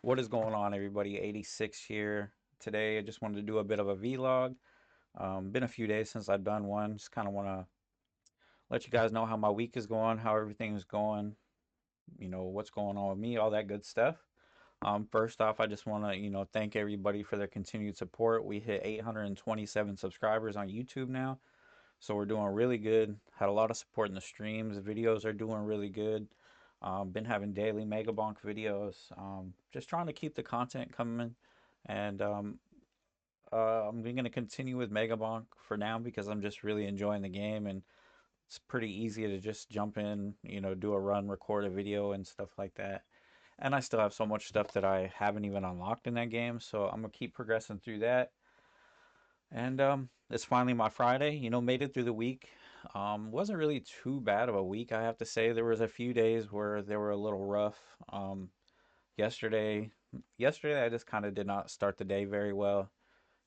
What is going on, everybody? 86 here. Today, I just wanted to do a bit of a vlog. Been a few days since I've done one. Just kind of want to let you guys know how my week is going, how everything's going, what's going on with me, all that good stuff. First off, I just want to, thank everybody for their continued support. We hit 827 subscribers on YouTube now, so we're doing really good. Had a lot of support in the streams. The videos are doing really good. Been having daily Megabonk videos. Just trying to keep the content coming. And I'm going to continue with Megabonk for now because I'm just really enjoying the game. And it's pretty easy to just jump in, do a run, record a video, and stuff like that. And I still have so much stuff that I haven't even unlocked in that game. So I'm going to keep progressing through that. And it's finally my Friday. Made it through the week. Wasn't really too bad of a week, I have to say. There was a few days where they were a little rough. Yesterday, yesterday I just kind of did not start the day very well.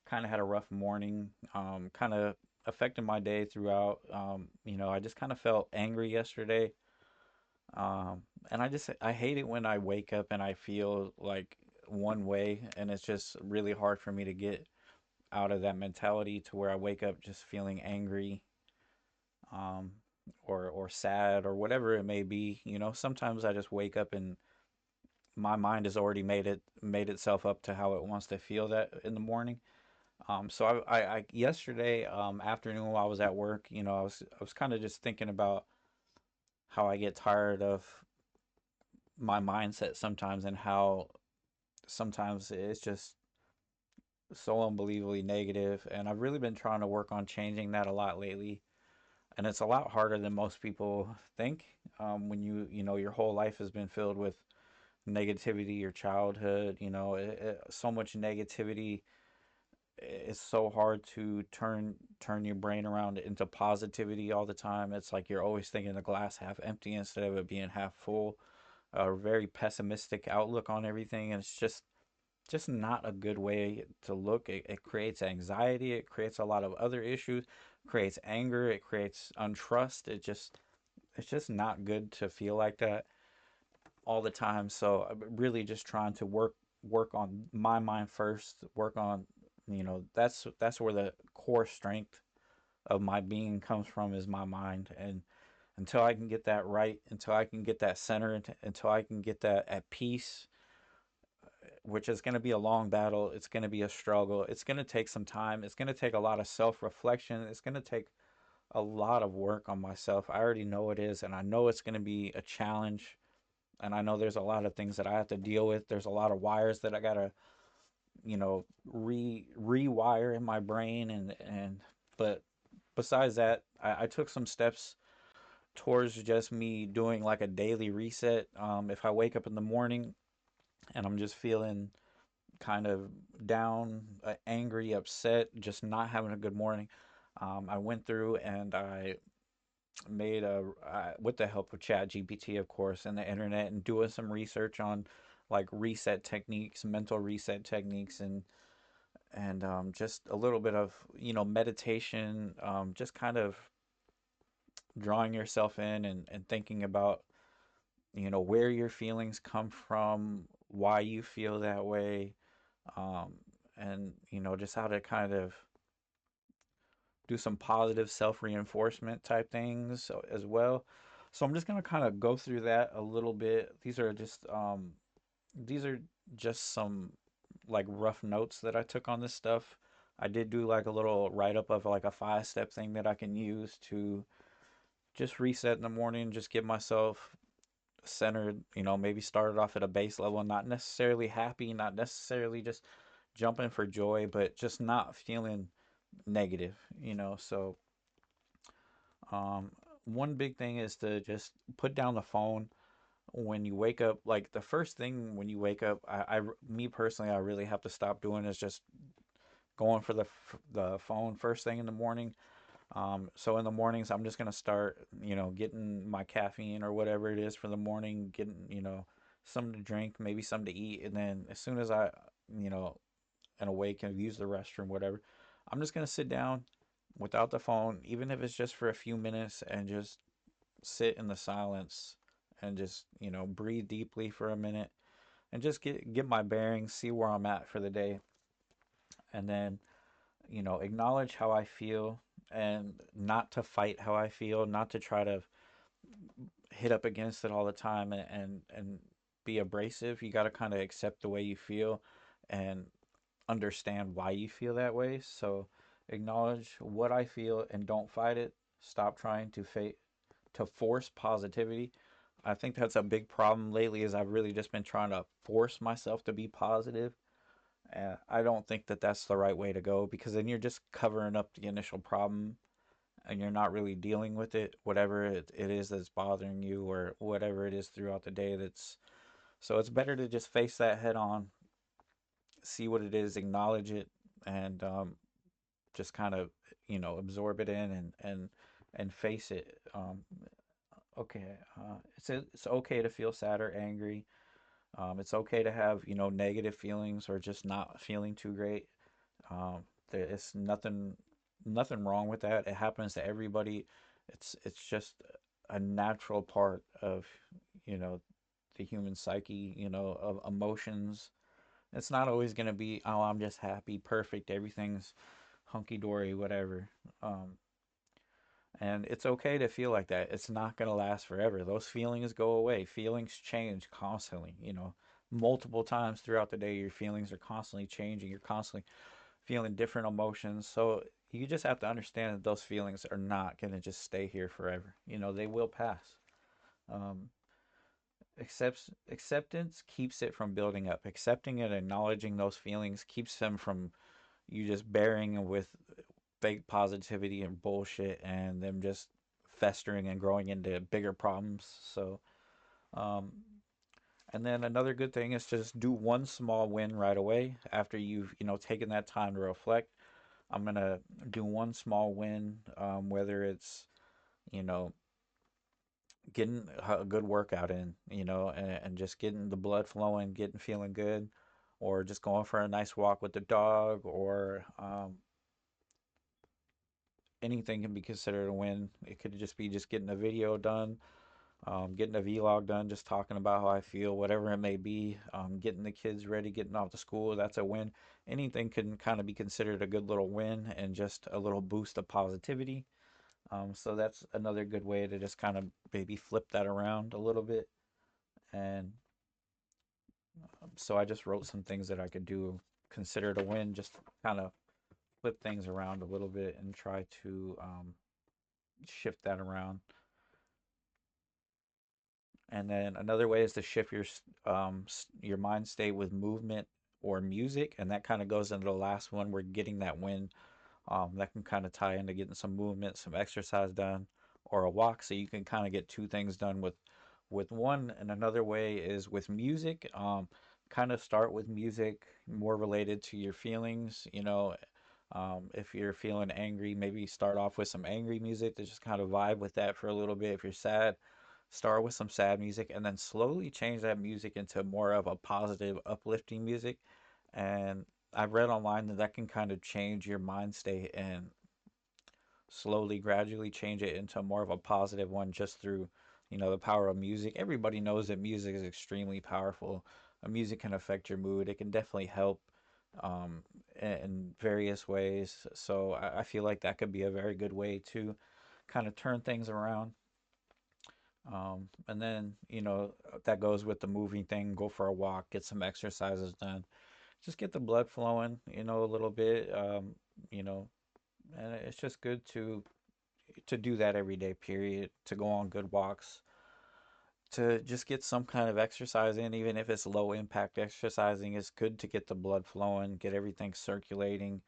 Kind of had a rough morning. Kind of affected my day throughout. I just kind of felt angry yesterday. And I hate it when I wake up and I feel like one way, and it's just really hard for me to get out of that mentality to where I wake up just feeling angry, um, or sad or whatever it may be. Sometimes I just wake up and my mind has already made itself up to how it wants to feel that in the morning. So I yesterday afternoon while I was at work, I was kind of just thinking about how I get tired of my mindset sometimes and how sometimes it's just so unbelievably negative, and I've really been trying to work on changing that a lot lately. And it's a lot harder than most people think. When your whole life has been filled with negativity, your childhood, so much negativity. It's so hard to turn your brain around into positivity all the time. It's like you're always thinking the glass half empty instead of it being half full. A very pessimistic outlook on everything, and it's just not a good way to look. It creates anxiety. It creates a lot of other issues. Creates anger. It creates untrust. It's just not good to feel like that all the time. So I'm really just trying to work on my mind first. Work on, that's where the core strength of my being comes from, is my mind. And until I can get that right, until I can get that centered, until I can get that at peace, which is going to be a long battle. It's going to be a struggle. It's going to take some time. It's going to take a lot of self reflection. It's going to take a lot of work on myself. I already know it is, and I know it's going to be a challenge. And I know there's a lot of things that I have to deal with. There's a lot of wires that I gotta, rewire in my brain, and but besides that, I took some steps towards just me doing like a daily reset. If I wake up in the morning and I'm just feeling kind of down, angry, upset, just not having a good morning, I went through and I made with the help of Chat GPT, of course, and the internet, and doing some research on like reset techniques, mental reset techniques, and just a little bit of meditation, just kind of drawing yourself in and thinking about where your feelings come from, why you feel that way, um, and just how to kind of do some positive self reinforcement type things as well. So I'm just gonna kind of go through that a little bit. These are just some like rough notes that I took on this stuff. I did do like a little write up of like a 5 step thing that I can use to just reset in the morning, just get myself centered, maybe started off at a base level, not necessarily happy, not necessarily just jumping for joy, but just not feeling negative, So um, one big thing is to just put down the phone when you wake up. Like the first thing when you wake up, me personally, I really have to stop doing is just going for the phone first thing in the morning. So in the mornings, I'm just gonna start, getting my caffeine or whatever it is for the morning, getting, something to drink, maybe something to eat, and then as soon as I, you know, and awake and use the restroom, whatever, I'm just gonna sit down without the phone, even if it's just for a few minutes, and just sit in the silence and just, breathe deeply for a minute. and just get my bearings, see where I'm at for the day, and then acknowledge how I feel and not to fight how I feel, not to try to hit up against it all the time and be abrasive. You got to kind of accept the way you feel and understand why you feel that way. So acknowledge what I feel and don't fight it. Stop trying to force positivity. I think that's a big problem lately is I've really just been trying to force myself to be positive. And I don't think that that's the right way to go because then you're just covering up the initial problem and you're not really dealing with it, whatever it is that's bothering you or whatever it is throughout the day that's so it's better to just face that head on, see what it is, acknowledge it, and just kind of absorb it in and face it. Okay, it's okay to feel sad or angry. It's okay to have negative feelings or just not feeling too great. There is nothing wrong with that. It happens to everybody. It's just a natural part of you know the human psyche. Of emotions. It's not always gonna be, oh, I'm just happy, perfect, everything's hunky dory, whatever. Um, and it's okay to feel like that. It's not gonna last forever. Those feelings go away. Feelings change constantly. Multiple times throughout the day, your feelings are constantly changing. You're constantly feeling different emotions. So you just have to understand that those feelings are not going to just stay here forever. They will pass. Um, acceptance keeps it from building up. Accepting and acknowledging those feelings keeps them from you just bearing with fake positivity and bullshit and them just festering and growing into bigger problems. So, um, and then another good thing is just do one small win right away after you've taken that time to reflect. I'm gonna do one small win, whether it's you know getting a good workout in, and just getting the blood flowing, getting feeling good, or just going for a nice walk with the dog, or anything can be considered a win. It could just be just getting a video done, getting a vlog done, just talking about how I feel, whatever it may be, getting the kids ready, getting off to school. That's a win. Anything can kind of be considered a good little win and just a little boost of positivity. So that's another good way to just kind of maybe flip that around a little bit. And so I just wrote some things that I could do, consider it a win, just kind of flip things around a little bit and try to shift that around. And then another way is to shift your mind state with movement or music, and that kind of goes into the last one. We're getting that win. That can kind of tie into getting some movement, some exercise done, or a walk. So you can kind of get two things done with one. And another way is with music. Kind of start with music more related to your feelings. If you're feeling angry, maybe start off with some angry music to just kind of vibe with that for a little bit. If you're sad, start with some sad music and then slowly change that music into more of a positive, uplifting music. And I've read online that that can kind of change your mind state and slowly, gradually change it into more of a positive one just through, the power of music. Everybody knows that music is extremely powerful. Music can affect your mood. It can definitely help um, in various ways. So I feel like that could be a very good way to kind of turn things around. And then, that goes with the moving thing. Go for a walk, get some exercises done. Just get the blood flowing, a little bit. You know, and it's just good to do that every day. Period. To go on good walks, to just get some kind of exercise in, even if it's low impact exercising. It's good to get the blood flowing, get everything circulating,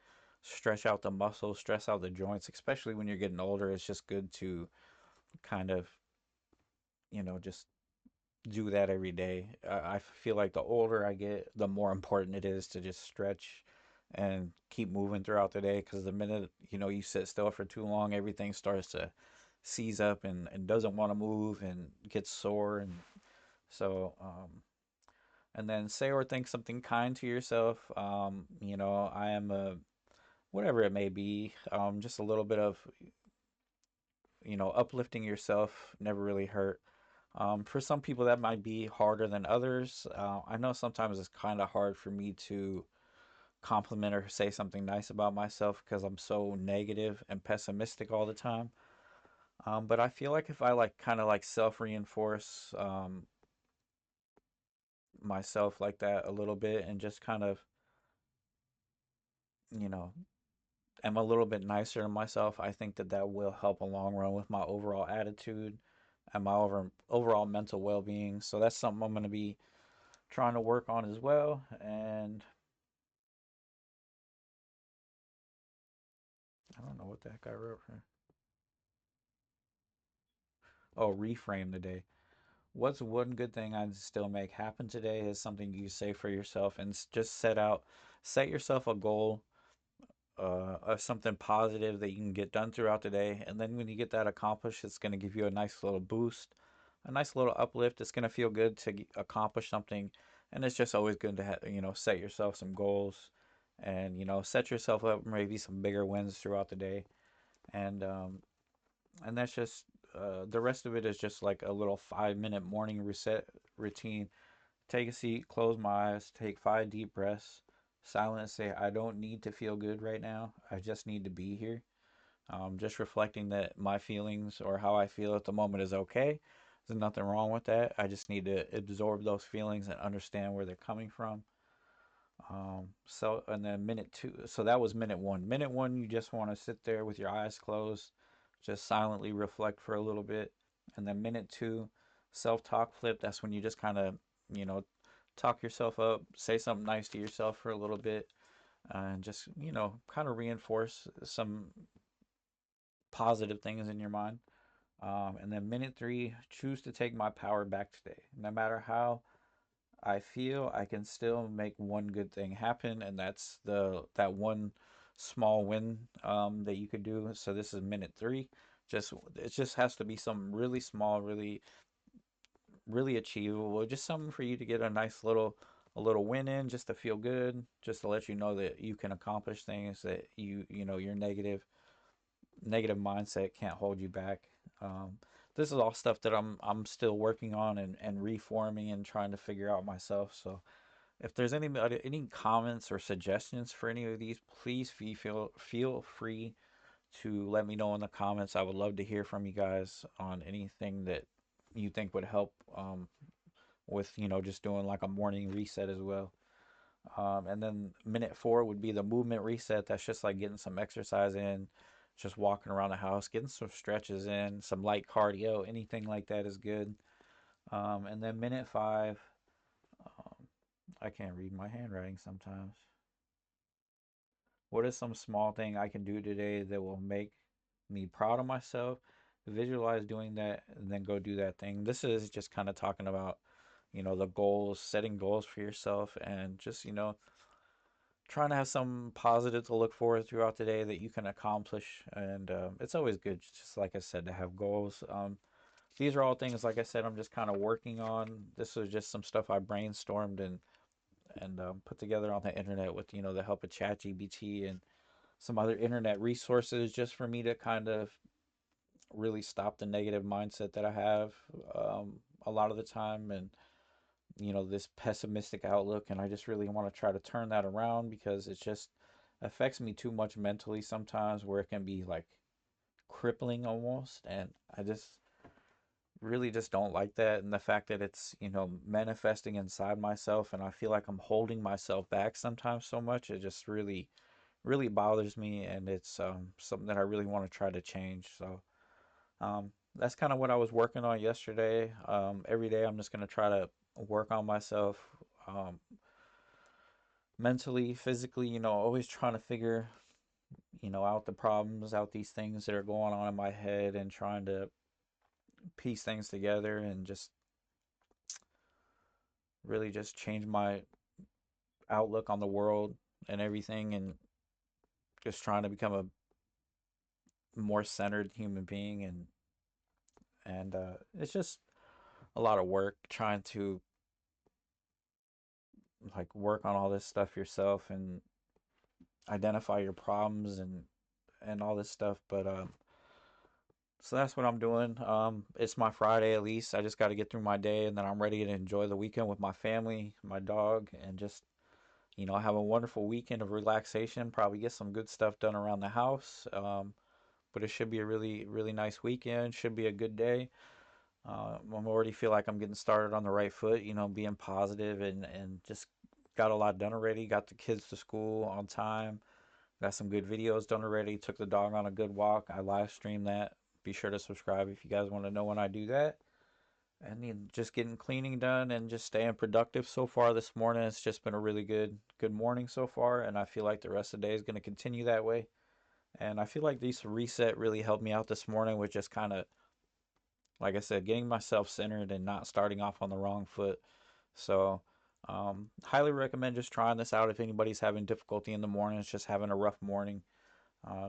stretch out the muscles, stress out the joints. Especially when you're getting older, it's just good to kind of just do that every day. I feel like the older I get, the more important it is to just stretch and keep moving throughout the day. Because the minute you sit still for too long, everything starts to seize up and doesn't want to move and gets sore. And so, and then say or think something kind to yourself. I am a whatever it may be. Just a little bit of uplifting yourself never really hurt. For some people, that might be harder than others. I know sometimes it's kind of hard for me to compliment or say something nice about myself because I'm so negative and pessimistic all the time. But I feel like if I like kind of like self reinforce myself like that a little bit and just kind of, you know, am a little bit nicer to myself, I think that that will help a long run with my overall attitude and my overall mental well being. So that's something I'm going to be trying to work on as well. And I don't know what the heck I wrote here. Oh, reframe the day. What's one good thing I still make happen today is something you say for yourself and just set yourself a goal of something positive that you can get done throughout the day. And then when you get that accomplished, it's going to give you a nice little boost, a nice little uplift. It's going to feel good to accomplish something. And it's just always good to set yourself some goals and, set yourself up maybe some bigger wins throughout the day. And, um, and that's just, the rest of it is just like a little 5 minute morning reset routine. Take a seat, close my eyes, take 5 deep breaths, silence, say, I don't need to feel good right now. I just need to be here. Just reflecting that my feelings or how I feel at the moment is okay. There's nothing wrong with that. I just need to absorb those feelings and understand where they're coming from. And then minute two, so that was minute one. Minute one, you just want to sit there with your eyes closed, just silently reflect for a little bit. And then minute two, self talk flip, that's when you just kind of, you know, talk yourself up, say something nice to yourself for a little bit, and just, kind of reinforce some positive things in your mind. And then minute three, choose to take my power back today. No matter how I feel, I can still make one good thing happen, and that's that one small win that you could do. So this is minute three. It just has to be something really small, really achievable. Just something for you to get a little win in, just to feel good, just to let you know that you can accomplish things that your negative mindset can't hold you back. Um, this is all stuff that I'm still working on and reforming and trying to figure out myself. So if there's any comments or suggestions for any of these, please feel free to let me know in the comments. I would love to hear from you guys on anything that you think would help with just doing like a morning reset as well. And then minute four would be the movement reset. That's just like getting some exercise in, just walking around the house, getting some stretches in, some light cardio, anything like that is good. And then minute five, um, I can't read my handwriting sometimes. What is some small thing I can do today that will make me proud of myself? Visualize doing that and then go do that thing. This is just kind of talking about, the goals, setting goals for yourself and just, trying to have some positive to look forward throughout the day that you can accomplish. And it's always good, just like I said, to have goals. These are all things, like I said, I'm just kind of working on. This was just some stuff I brainstormed and put together on the internet with the help of ChatGPT and some other internet resources, just for me to kind of really stop the negative mindset that I have a lot of the time, and this pessimistic outlook. And I just really want to try to turn that around because it just affects me too much mentally sometimes, where it can be like crippling almost. And I just really just don't like that, and the fact that it's manifesting inside myself, and I feel like I'm holding myself back sometimes so much. It just really bothers me, and it's something that I really want to try to change. So that's kind of what I was working on yesterday. Every day I'm just going to try to work on myself, um, mentally, physically, always trying to figure out the problems, out these things that are going on in my head, and trying to piece things together and just really just change my outlook on the world and everything, and just trying to become a more centered human being. And it's just a lot of work trying to like work on all this stuff yourself and identify your problems and all this stuff. But So that's what I'm doing. It's my Friday at least. I just got to get through my day and then I'm ready to enjoy the weekend with my family, my dog, and just, have a wonderful weekend of relaxation. Probably get some good stuff done around the house. But it should be a really, really nice weekend. Should be a good day. I already feel like I'm getting started on the right foot, being positive and just got a lot done already. Got the kids to school on time. Got some good videos done already. Took the dog on a good walk. I live streamed that. Be sure to subscribe if you guys want to know when I do that. And just getting cleaning done and just staying productive so far this morning. It's just been a really good morning so far, and I feel like the rest of the day is going to continue that way. And I feel like this reset really helped me out this morning with just kind of, like I said, getting myself centered and not starting off on the wrong foot. So, highly recommend just trying this out if anybody's having difficulty in the morning. It's just having a rough morning.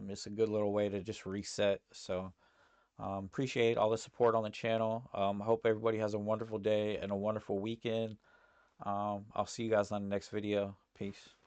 It's a good little way to just reset. So, appreciate all the support on the channel. I hope everybody has a wonderful day and a wonderful weekend. I'll see you guys on the next video. Peace.